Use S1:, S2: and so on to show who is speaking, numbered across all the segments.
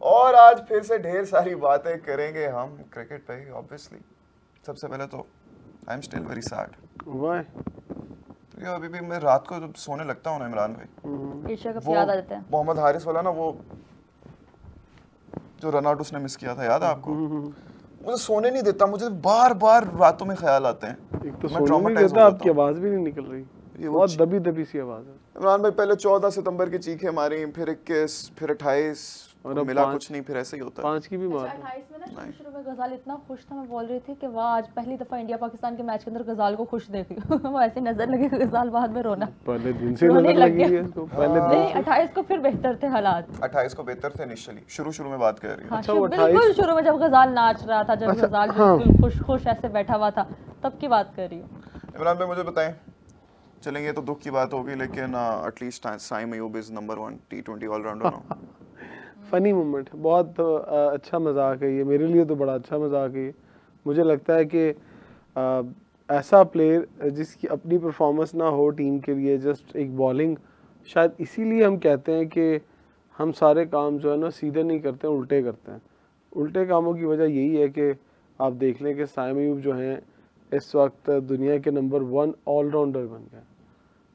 S1: और आज फिर से ढेर सारी बातें करेंगे हम क्रिकेट पे ही ऑब्वियसली। सबसे पहले तो I am still very sad.
S2: Why?
S1: तो ये अभी भी मैं रात को जब सोने लगता हूँ ना इमरान भाई,
S3: एशिया कप
S1: वो
S3: याद आ जाता है।
S1: मोहम्मद हारिस वाला ना, वो जो रन आउट उसने मिस किया था, याद है आपको? मुझे सोने नहीं देता, मुझे बार बार रातों में ख्याल आते हैं।
S2: एक तो
S1: मैं
S2: सोने नहीं
S1: ट्रॉमेटाइज
S2: देता,
S1: हो
S2: आपकी
S1: जाता हूँ।
S2: आवाज भी नहीं निकल रही,
S1: ये वो
S2: बहुत दबी दबी सी आवाज है।
S1: इमरान भाई पहले 14 सितंबर की चीखें मारी, फिर 21, फिर 28,
S2: और अब
S1: मिला
S2: 5
S1: कुछ नहीं, फिर ऐसे ही होता है।
S2: 5 की भी मार।
S3: 28 में ना शुरू में गजाल इतना खुश था, मैं बोल रही थी कि वाह आज पहली दफा इंडिया पाकिस्तान के मैच के अंदर गजाल को खुश देख रही हूँ। वो ऐसे नजर लगे गजाल बाद में रोना
S2: पहले दिन से
S3: रोने
S2: नजर
S3: लग
S2: लगी
S3: गया।
S2: है इसको, पहले दिन
S3: नहीं 28 को फिर बेहतर थे हालात।
S1: 28 को बेहतर थे इनिशियली, शुरू में बात कर रही है।
S3: हाँ,
S2: अच्छा, वो
S3: बिल्कुल शुरू में जब गजाल नाच रहा था, जब
S2: अच्छा,
S3: गजाल
S2: हाँ।
S3: बिल्कुल खुश खुश ऐसे बैठा हुआ था, तब की बात कर रही हूँ।
S1: इमरान भाई मुझे बताएं, चलेंगे तो दुख की बात होगी, लेकिन at least Saim Ayub is number 1 T20 all rounder now.
S2: Funny moment, बहुत अच्छा मजाक है ये, मेरे लिए तो बड़ा अच्छा मजाक है ये। मुझे लगता है कि ऐसा प्लेयर जिसकी अपनी परफॉर्मेंस ना हो टीम के लिए, जस्ट एक बॉलिंग, शायद इसीलिए हम कहते हैं कि हम सारे काम जो है ना सीधे नहीं करते, उल्टे करते हैं। उल्टे कामों की वजह यही है कि आप देख लें कि साइम अयूब जो हैं इस वक्त दुनिया के नंबर 1 ऑलराउंडर बन गए।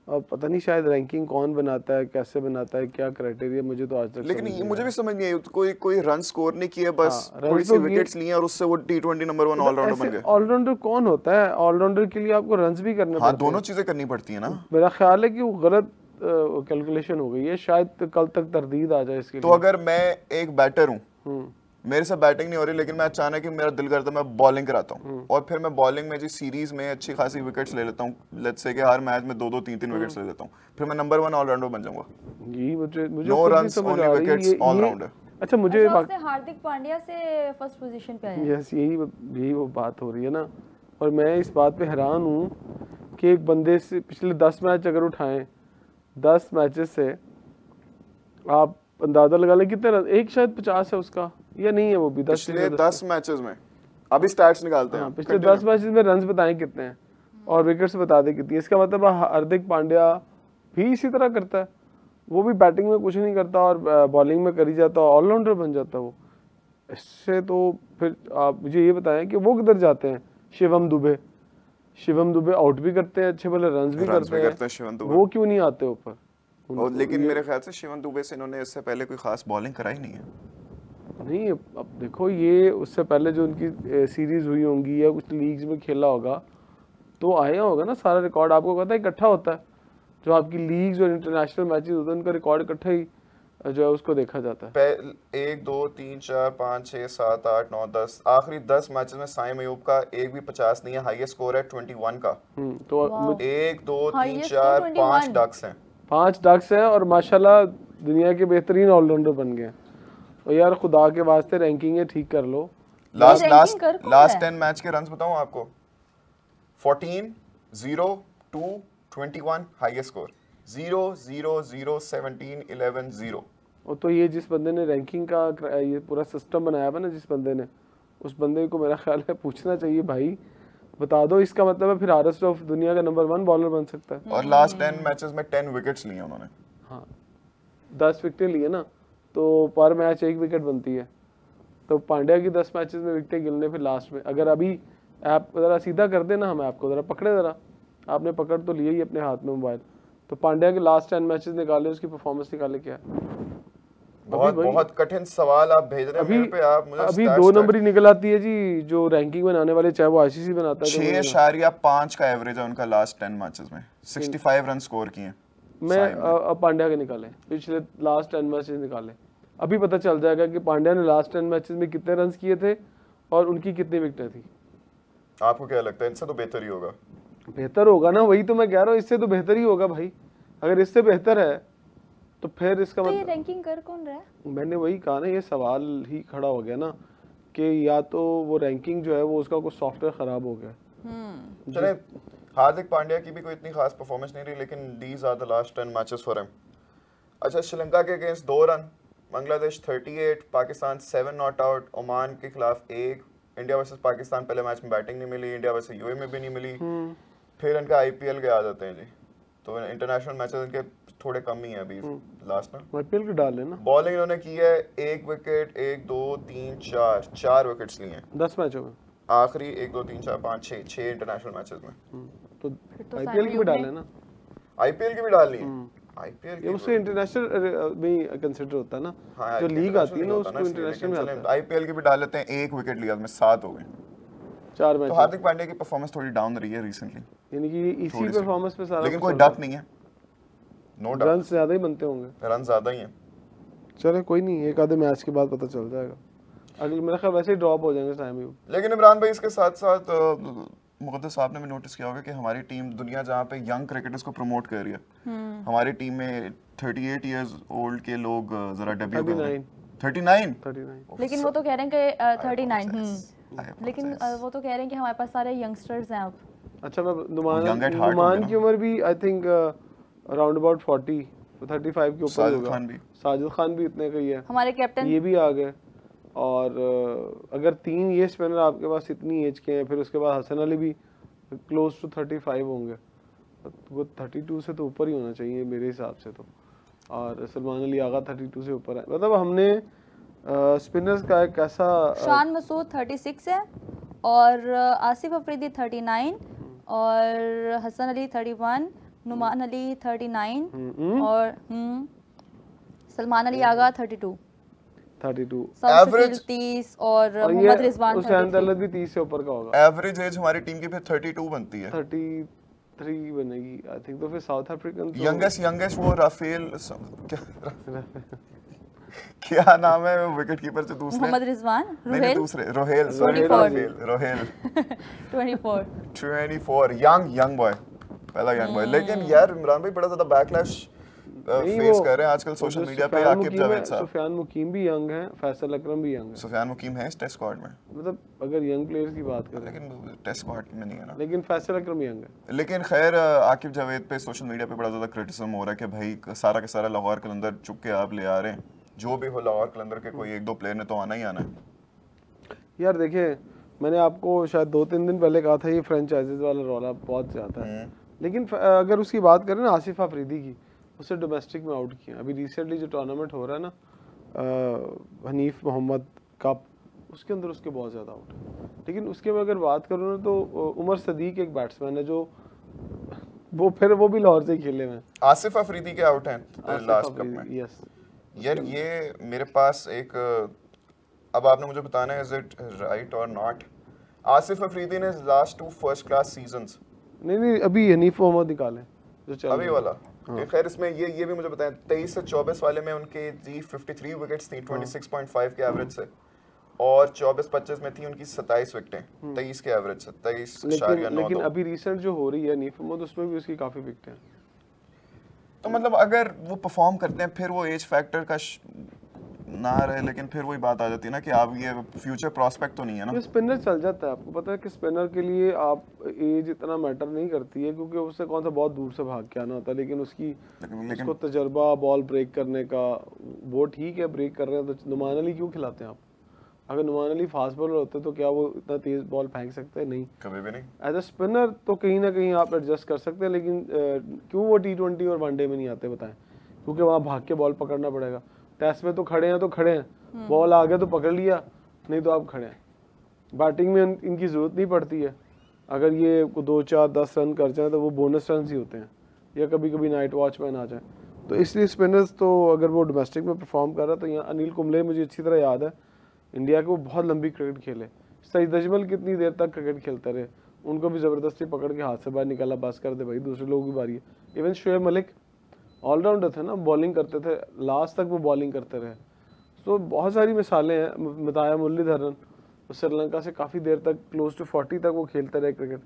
S2: अब पता नहीं शायद रैंकिंग कौन बनाता है, कैसे बनाता है, क्या क्राइटेरिया, मुझे तो आज तक
S1: लेकिन
S2: समझ
S1: ये
S2: नहीं
S1: मुझे
S2: आया।
S1: भी समझ नहीं आई, कोई रन स्कोर नहीं किए, बस
S2: हाँ,
S1: थोड़ी
S2: runs
S1: सी
S2: तो किए।
S1: विकेट्स ली हैं और उससे वो T20 नंबर 1 ऑलराउंडर बन
S2: ऐसे
S1: गए।
S2: ऑलराउंडर कौन होता है? ऑलराउंडर के लिए आपको रन्स भी करने
S1: हाँ,
S2: पड़ते
S1: दोनों
S2: हैं।
S1: चीजें करनी पड़ती है ना।
S2: मेरा ख्याल है कि वो गलत कैलकुलेशन हो गई है, शायद कल तक तरदीद आ जाए इसके
S1: तो
S2: लिए।
S1: अगर मैं एक बैटर हूँ,
S2: हम्म,
S1: मेरे से बैटिंग नहीं हो रही, लेकिन मैं अचानक ही मेरा दिल करता है मैं बॉलिंग कराता हूँ, और फिर मैं बॉलिंग में जी सीरीज में अच्छी खासी विकेट्स ले लेता हूँ, लेट्स से कि हर मैच में 2-2 3-3 विकेट्स ले लेता हूँ, फिर मैं नंबर 1 ऑलराउंडर बन जाऊंगा।
S2: यही मुझे
S1: No
S2: खुद नहीं
S1: runs,
S2: समझ
S1: only
S2: आ रही
S1: wickets, all rounder।
S2: अच्छा, मुझे
S3: अच्छा, उसने हार्दिक पांड्या से फर्स्ट पोजीशन पे आया।
S2: यस, यही वो बात हो रही है ना। और मैं इस बात पे हैरान हूँ कि एक बंदे से पिछले 10 मैच अगर उठाएं, 10 मैचेस से आप अंदाजा लगा लें कितने रन, एक शायद 50 है उसका, या नहीं है वो भी 10
S1: पिछले 10 मैचेस में, अभी स्टैट्स निकालते हैं।
S2: हाँ, पिछले 10 मैचेस में रन्स बताएं कितने हैं और विकेट्स बता दें कितनी है। इसका मतलब हार्दिक पांड्या भी इसी तरह करता है, वो भी बैटिंग में कुछ नहीं करता और बॉलिंग में कर ही जाता, ऑलराउंडर बन जाता वो। इससे तो फिर आप मुझे ये बताएं कि वो किधर जाते हैं? शिवम दुबे आउट भी करते हैं, अच्छे भले रन्स भी करते हैं,
S1: शिवम दुबे।
S2: वो क्यों नहीं आते ऊपर?
S1: और लेकिन मेरे ख्याल से शिवम दुबे से इन्होंने इससे पहले कोई खास बॉलिंग कराई नहीं है।
S2: नहीं, अब देखो ये उससे पहले जो उनकी सीरीज हुई होंगी या कुछ लीग्स में खेला होगा तो आया होगा ना सारा रिकॉर्ड, आपको पता है इकट्ठा होता है जो आपकी लीग्स और इंटरनेशनल मैचेस होते हैं, उनका रिकॉर्ड इकट्ठा ही जो है उसको देखा जाता है।
S1: 1 2 3 4 5 6 7 8 9 10, आखिरी 10 मैचेस में साइम अयूब का एक भी 50 नहीं है, हाईएस्ट स्कोर है 21 का।
S2: तो
S1: 1 2 3
S3: Highest
S1: 4
S3: score
S1: 5
S3: 21
S1: डक्स हैं।
S2: 5 डक्स हैं और माशाल्लाह दुनिया के बेहतरीन ऑलराउंडर बन गए। और यार खुदा के वास्ते रैंकिंग ठीक कर लो।
S1: लास्ट 10 मैच के रन्स बताऊं आपको, 14 0 2 21 हाईएस्ट स्कोर, 0 0 0 17 11 0।
S2: और तो ये जिस बंदे ने रैंकिंग का ये पूरा सिस्टम बनाया हुआ ना, जिस बंदे ने, उस बंदे को मेरा ख्याल है पूछना चाहिए, भाई बता दो इसका मतलब है फिर आरएस ऑफ दुनिया का नंबर 1 बॉलर बन सकता है।
S1: और लास्ट 10 मैचेस में 10 विकेट्स लिए उन्होंने।
S2: हाँ, 10 विकेटें लिए ना, तो पर मैच 1 विकेट बनती है। तो पांड्या की 10 मैचेस में विकेटें गिनने, फिर लास्ट में अगर अभी आप ज़रा सीधा कर देना, हम आपको ज़रा पकड़े, ज़रा आपने पकड़ तो लिया ही अपने हाथ में मोबाइल, तो पांड्या के लास्ट 10 मैचेस निकाले, उसकी परफॉर्मेंस निकाले क्या है?
S1: बहुत कठिन सवाल आप भेज रहे हैं मेरे पे। आप मुझे
S2: अभी 2 नंबर ही निकल आती है जी, जो रैंकिंग बनाने वाले, चाहे वो आईसीसी बनाता है।
S1: 6.5 का एवरेज है उनका लास्ट 10 मैचेस में, 65 रन स्कोर किए।
S2: मैं अब पांड्या के निकाले, पिछले लास्ट 10 मैचेस निकाले, अभी पता चल जाएगा कि पांड्या ने लास्ट 10 मैचेस में कितने रन किए थे और उनकी कितनी विकेटें थी।
S1: आपको क्या लगता है, इनसे तो बेहतर ही होगा?
S2: बेहतर होगा ना, वही तो मैं कह रहा हूँ, इससे तो बेहतर ही होगा भाई। अगर इससे बेहतर है तो फिर इसका
S3: तो ये
S2: मतलब,
S3: रैंकिंग कर कौन रहा है?
S2: मैंने वही कहा ना, ये सवाल ही खड़ा हो गया ना कि या तो वो रैंकिंग जो है वो उसका कुछ सॉफ्टवेयर खराब हो गया।
S1: चले, हार्दिक पांड्या की भी कोई इतनी खास परफॉर्मेंस नहीं रही, लेकिन these are the last 10 matches for him. अच्छा, श्रीलंका के against 2 run, Bangladesh 38, Pakistan 7 not out, Oman के खिलाफ 1, इंडिया वर्सेस पाकिस्तान पहले मैच में बैटिंग नहीं मिली, इंडिया वर्सेस यूएई में भी नहीं मिली। फिर इनका आईपीएल के आ जाते हैं जी, तो इंटरनेशनल मैचेस इनके थोड़े कम ही है अभी लास्ट ना।
S2: आईपीएल के डाल लेना।
S1: बॉलिंग इन्होंने की है 1 विकेट, 1 2 3 4 विकेट्स लिए हैं
S2: 10 मैचों में।
S1: आखिरी 1 2 3 4 5 6 इंटरनेशनल मैचेस में।
S2: तो
S3: तो
S2: आईपीएल की भी डाल लेना।
S1: आईपीएल की भी डालनी है। आईपीएल
S2: ये उससे इंटरनेशनल में कंसीडर होता है ना,
S1: हाँ,
S2: जो लीग आती है ना
S1: होता
S2: उसको इंटरनेशनल में आता है।
S1: आईपीएल की भी डाल लेते हैं। 1 विकेट लिया उसमें 7 हो गए।
S2: 4
S1: तो
S2: मैच।
S1: हार्दिक पांड्या की परफॉर्मेंस थोड़ी डाउन रही है रिसेंटली,
S2: यानी कि इसी परफॉर्मेंस पे सारा,
S1: लेकिन कोई डक नहीं है, नो डक।
S2: रन ज्यादा ही बनते होंगे,
S1: रन ज्यादा ही हैं।
S2: चले कोई नहीं, एक आधे मैच के बाद पता चल जाएगा। अगले मेरा ख्याल वैसे ही ड्रॉप हो जाएंगे टाइम ही।
S1: लेकिन इमरान भाई इसके साथ साथ मुक़द्दस साहब ने भी नोटिस किया होगा कि हमारी टीम दुनिया जहाँ पे यंग क्रिकेटर्स को प्रमोट कर रही है, हमारी टीम में 38 इयर्स ओल्ड के लोग जरा डेब्यू कर रहे हैं। 39।
S3: लेकिन वो तो कह रहे हैं कि 39। लेकिन वो तो कह रहे हैं कि हमारे पास सारे यंगस्टर्स हैं अब।
S2: अच्छा, मैं नुमान की उम्र भी आई थिंक अराउंड अबाउट 40 35 के ऊपर होगा। साजिद खान भी इतने का ही है,
S3: हमारे कैप्टन
S2: ये भी आ गए। और अगर 3 ये स्पिनर आपके पास इतनी एज के हैं, फिर उसके बाद हसन अली भी क्लोज टू 35 होंगे, वो 32 से तो ऊपर ही होना चाहिए मेरे हिसाब से तो। और सलमान अली आगा 32 से ऊपर है। मतलब हमने स्पिनर्स का एक ऐसा,
S3: शान मसूद 36 है और आसिफ अफरीदी 39 और हसन अली 31, नुमान अली 39 और सलमान अली आगा 32
S1: एवरेज
S3: 30 और मोहम्मद रिजवान
S2: हुसैन दौलत भी 30 से ऊपर का होगा।
S1: एवरेज एज हमारी टीम की फिर 32 बनती है,
S2: 33 बनेगी आई थिंक। तो फिर साउथ अफ्रीकन
S1: यंगेस्ट वो राफेल क्या नाम है विकेट कीपर से दूसरे?
S3: मोहम्मद रिजवान,
S1: नहीं दूसरे रोहेल 24 यंग बॉय, पहला यंग बॉय। लेकिन यार इमरान भाई बड़ा ज्यादा बैकलैश फेस कर रहे हैं आजकल सोशल मीडिया पे। आकिब जावेद साहब,
S2: सुफियान मुकीम भी यंग है, फैसल अकरम भी यंग है।
S1: सुफियान मुकीम है इस टेस्ट स्क्वाड में,
S2: मतलब अगर यंग प्लेयर्स की बात करें,
S1: लेकिन टेस्ट स्क्वाड में नहीं है ना।
S2: लेकिन फैसल अकरम यंग है।
S1: लेकिन खैर आकिब जावेद पे सोशल मीडिया पे बड़ा ज्यादा क्रिटिसिज्म हो रहा है कि भाई सारा के सारा लाहौर कलंदर चुप के आप ले आ रहे हैं। जो भी हो लाहौर कलंदर के कोई 1-2 प्लेयर ने तो आना ही आना है।
S2: यार देखिए, मैंने आपको शायद 2-3 दिन पहले कहा था ये फ्रेंचाइजीज वाला रौला बहुत ज्यादा है। लेकिन अगर उसकी बात करें ना आसिफ अफरीदी की, उसे डोमेस्टिक में आउट किया। अभी रिसेंटली जो टूर्नामेंट हो रहा है ना हनीफ मोहम्मद कप, उसके अंदर उसके बहुत ज़्यादा आउट है। लेकिन उसके में अगर बात करूँ ना तो उमर सदीक एक बैट्समैन है जो वो भी लाहौर से ही खेले हुए हैं।
S1: आसिफ अफरीदी के आउट हैं लास्ट कप में।
S2: यस
S1: यार ये मेरे पास एक, अब आपने मुझे बताना है इज इट राइट और नॉट। आसिफ अफरीदी ने लास्ट 2 फर्स्ट क्लास सीजंस,
S2: नहीं अभी हनीफ मोहम्मद निकाले जो चल
S1: अभी वाला। खैर इसमें ये भी मुझे बताएं 23 से 24 वाले में उनके जी 53 विकेट्स थी 26.5 के एवरेज से, और 24-25 में थी उनकी 27 विकेटें 23 के एवरेज से 23.9।
S2: लेकिन अभी रिसेंट जो हो रही है हनीफ मोहम्मद, उसमें भी उसकी काफी विकेटें हैं।
S1: तो मतलब अगर वो परफॉर्म करते हैं फिर वो एज फैक्टर का ना रहे, लेकिन फिर वही बात आ जाती है ना कि आप ये फ्यूचर प्रॉस्पेक्ट तो नहीं है ना।
S2: स्पिनर चल जाता है। आपको पता है कि स्पिनर के लिए आप एज इतना मैटर नहीं करती है, क्योंकि उससे कौन सा बहुत दूर से भाग के आना होता है। लेकिन उसको तजर्बा बॉल ब्रेक करने का, वो ठीक है ब्रेक कर रहे हैं तो नुमान अली क्यों खिलाते हैं आप? अगर नुमान अली फास्ट बॉलर होते तो क्या वो इतना तेज बॉल फेंक सकते हैं? नहीं,
S1: कभी भी नहीं।
S2: एज अ स्पिनर तो कहीं ना कहीं आप एडजस्ट कर सकते हैं, लेकिन क्यों वो T20 और वनडे में नहीं आते बताएं? क्योंकि वहाँ भाग के बॉल पकड़ना पड़ेगा। टेस्ट में तो खड़े हैं तो खड़े हैं, बॉल आ गया तो पकड़ लिया, नहीं तो आप खड़े हैं। बैटिंग में इनकी ज़रूरत नहीं पड़ती है। अगर ये 2, 4, 10 रन कर जाए तो वो बोनस रन ही होते हैं, या कभी कभी नाइट वॉचमैन आ जाए। तो इसलिए स्पिनर्स तो अगर वो डोमेस्टिक में परफॉर्म कर रहा है तो यहाँ अनिल कुंबले मुझे अच्छी तरह याद है, इंडिया के वो बहुत लंबी क्रिकेट खेले। सईद अजमल कितनी देर तक क्रिकेट खेलते रहे, उनको भी ज़बरदस्ती पकड़ के हाथ से बाहर निकाला, बस कर दे भाई दूसरे लोगों की बारी है। इवन शोएब मलिक ऑलराउंडर थे ना, बॉलिंग करते थे, लास्ट तक वो बॉलिंग करते रहे। तो बहुत सारी मिसालें हैं। मताया मुरलीधरन श्रीलंका से काफ़ी देर तक क्लोज टू 40 तक वो खेलते रहे क्रिकेट।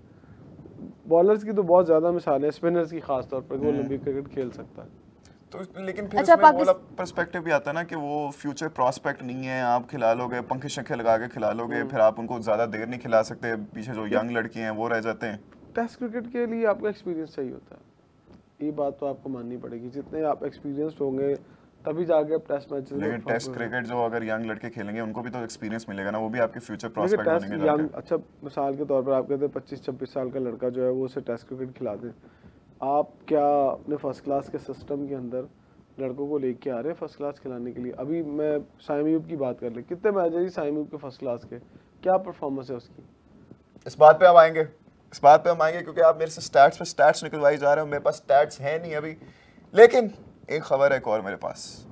S2: बॉलर्स की तो बहुत ज़्यादा मिसालें हैं, स्पिनर्स की खास तौर पर वो लंबी क्रिकेट खेल सकता है।
S1: तो लेकिन फिर इसमें वाला पर्सपेक्टिव भी आता है ना कि वो फ्यूचर प्रॉस्पेक्ट नहीं है। आप खिला लोगे, पंखे शंखे लगा के खिला लोगे, फिर आप उनको ज़्यादा देर नहीं खिला सकते, पीछे जो यंग लड़के हैं वो रह जाते हैं।
S2: टेस्ट क्रिकेट के लिए आपका एक्सपीरियंस चाहिए होता है, ये बात तो आपको माननी पड़ेगी। जितने आप एक्सपीरियंस्ड होंगे तभी जाके आप टेस्ट मैचेस में।
S1: लेकिन टेस्ट क्रिकेट जो अगर यंग लड़के खेलेंगे उनको भी तो एक्सपीरियंस मिलेगा ना, वो भी आपके फ्यूचर प्रॉस्पेक्ट बनेंगे।
S2: अच्छा मिसाल के तौर पर आप कहते हैं 25-26 साल का लड़का जो है वो उसे टेस्ट क्रिकेट खिला दे, आप क्या अपने फर्स्ट क्लास के सिस्टम के अंदर लड़कों को लेके आ रहे हैं फर्स्ट क्लास खिलाने के लिए? अभी मैं साइम अयूब की बात कर ले, कितने मैच है जी साइम अयूब के फर्स्ट क्लास के, क्या परफॉर्मेंस है उसकी?
S1: इस बात पे हम आएंगे, इस बात पे हम आएंगे क्योंकि आप मेरे से स्टैट्स पे स्टैट्स निकलवाई जा रहे हो, मेरे पास स्टैट्स हैं नहीं अभी। लेकिन एक खबर है एक और मेरे पास,